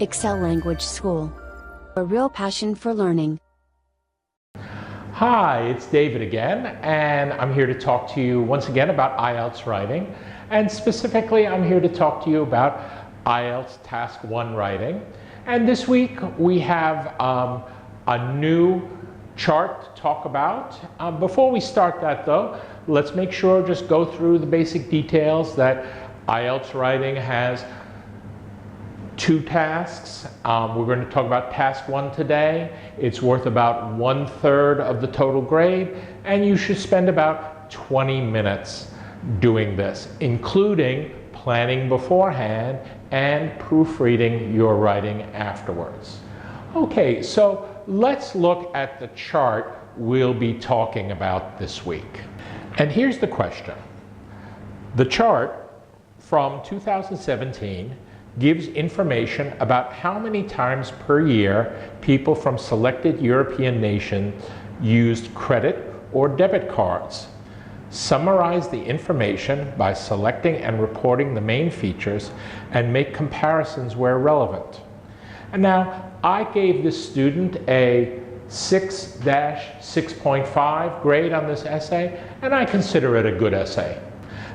Excel Language School. A real passion for learning. Hi, it's David again, and I'm here to talk to you once again about IELTS writing. And specifically, I'm here to talk to you about IELTS Task 1 writing. And this week, we have a new chart to talk about. Before we start that though, let's make sure, just go through the basic details that IELTS writing has 2 tasks. We're going to talk about task 1 today. It's worth about 1/3 of the total grade, and you should spend about 20 minutes doing this, including planning beforehand and proofreading your writing afterwards. Okay, so let's look at the chart we'll be talking about this week. And here's the question. The chart from 2017 gives information about how many times per year people from selected European nations used credit or debit cards. Summarize the information by selecting and reporting the main features and make comparisons where relevant. And now, I gave this student a 6-6.5 grade on this essay, and I consider it a good essay.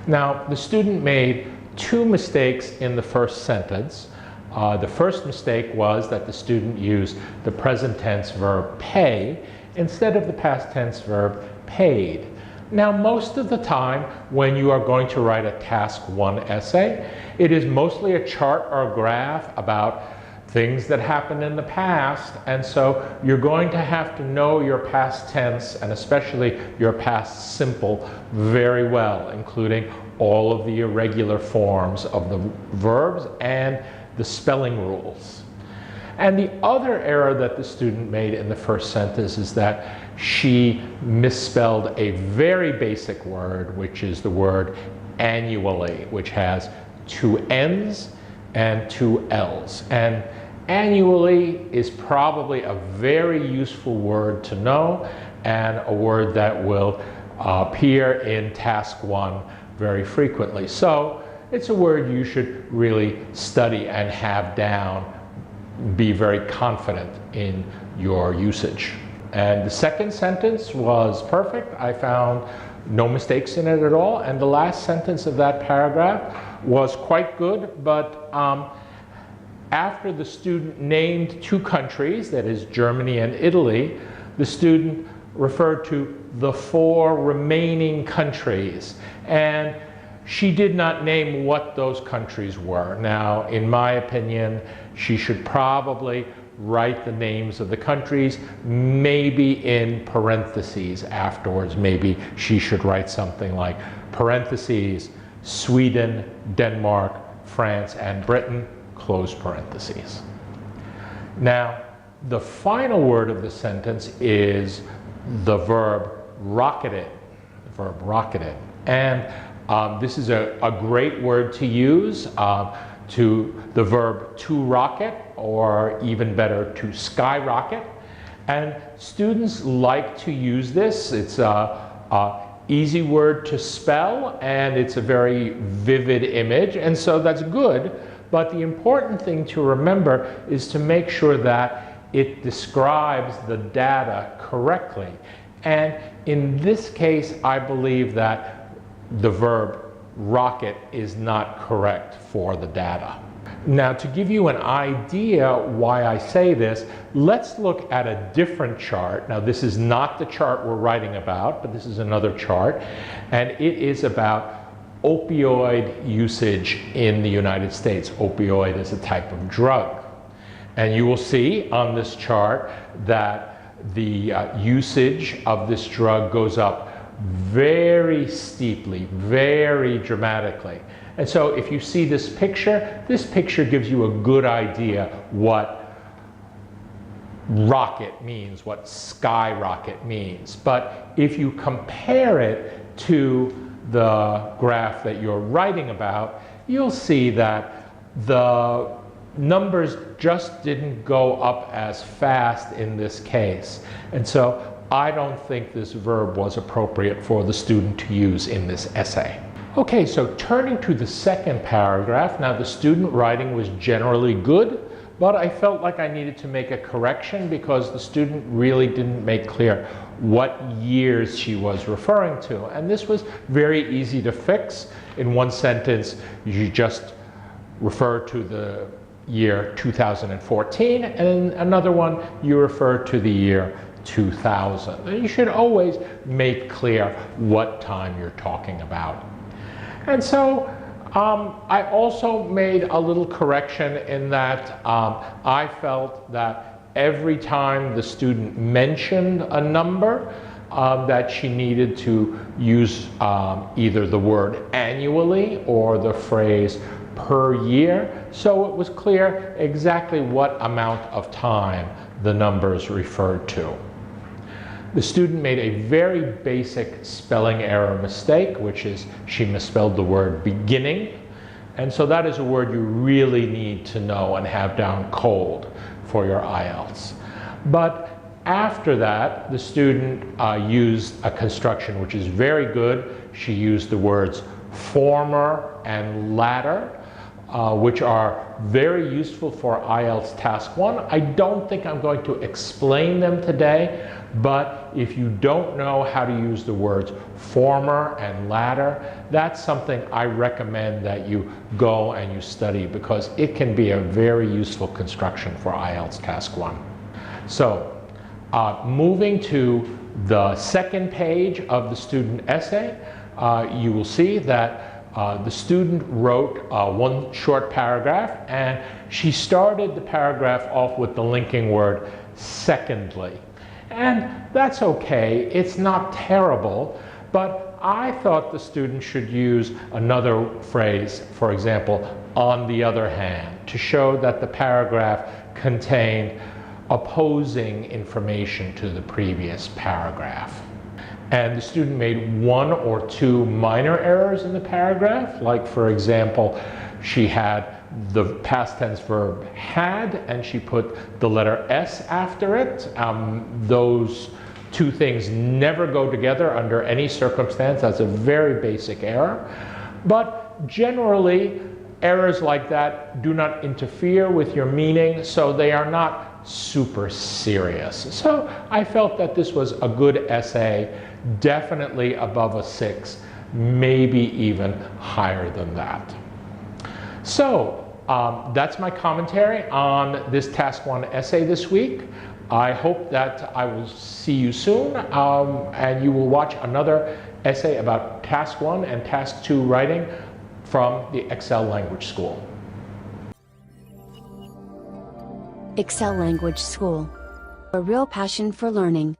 Now, the student made 2 mistakes in the first sentence. The first mistake was that the student used the present tense verb pay instead of the past tense verb paid. Now, most of the time when you are going to write a task 1 essay, it is mostly a chart or a graph about things that happened in the past, and so you're going to have to know your past tense and especially your past simple very well, including all of the irregular forms of the verbs and the spelling rules. And the other error that the student made in the first sentence is that she misspelled a very basic word, which is the word annually, which has 2 N's and 2 L's. And annually is probably a very useful word to know, and a word that will appear in task 1 very frequently. So it's a word you should really study and have down, be very confident in your usage. And the second sentence was perfect. I found no mistakes in it at all, and the last sentence of that paragraph was quite good, but after the student named 2 countries, that is Germany and Italy, the student referred to the 4 remaining countries, and she did not name what those countries were. Now, in my opinion, she should probably write the names of the countries, maybe in parentheses afterwards. Maybe she should write something like parentheses, Sweden, Denmark, France, and Britain, close parentheses. Now, the final word of the sentence is the verb rocketed. The verb rocketed. And this is a great word to use to the verb to rocket, or even better, to skyrocket. And students like to use this. It's a easy word to spell, and it's a very vivid image, and so that's good. But the important thing to remember is to make sure that it describes the data correctly. And in this case, I believe that the verb rocket is not correct for the data. Now, to give you an idea why I say this, let's look at a different chart. Now, this is not the chart we're writing about, but this is another chart, and it is about opioid usage in the United States. Opioid is a type of drug. And you will see on this chart that the usage of this drug goes up very steeply, very dramatically. And so if you see this picture gives you a good idea what rocket means, what skyrocket means. But if you compare it to the graph that you're writing about, you'll see that the numbers just didn't go up as fast in this case. And so I don't think this verb was appropriate for the student to use in this essay. Okay, so turning to the second paragraph, now the student writing was generally good, but I felt like I needed to make a correction because the student really didn't make clear what years she was referring to. And this was very easy to fix. In one sentence, you just refer to the year 2014, and in another one, you refer to the year 2000. And you should always make clear what time you're talking about. And so I also made a little correction in that I felt that every time the student mentioned a number, that she needed to use either the word annually or the phrase per year, so it was clear exactly what amount of time the numbers referred to. The student made a very basic spelling error mistake, which is she misspelled the word beginning. And so that is a word you really need to know and have down cold for your IELTS. But after that, the student used a construction which is very good. She used the words former and latter, which are very useful for IELTS Task 1. I don't think I'm going to explain them today, but if you don't know how to use the words former and latter, that's something I recommend that you go and you study because it can be a very useful construction for IELTS Task 1. So, moving to the second page of the student essay, you will see that the student wrote one short paragraph, and she started the paragraph off with the linking word secondly. And that's okay, it's not terrible, but I thought the student should use another phrase, for example, on the other hand, to show that the paragraph contained opposing information to the previous paragraph. And the student made one or two minor errors in the paragraph, like for example, she had the past tense verb had and she put the letter S after it. Those two things never go together under any circumstance. That's a very basic error. But generally, errors like that do not interfere with your meaning, so they are not super serious. So I felt that this was a good essay, definitely above a 6, maybe even higher than that. So that's my commentary on this Task 1 essay this week. I hope that I will see you soon and you will watch another essay about Task 1 and Task 2 writing from the Excel Language School. Excel Language School. A real passion for learning.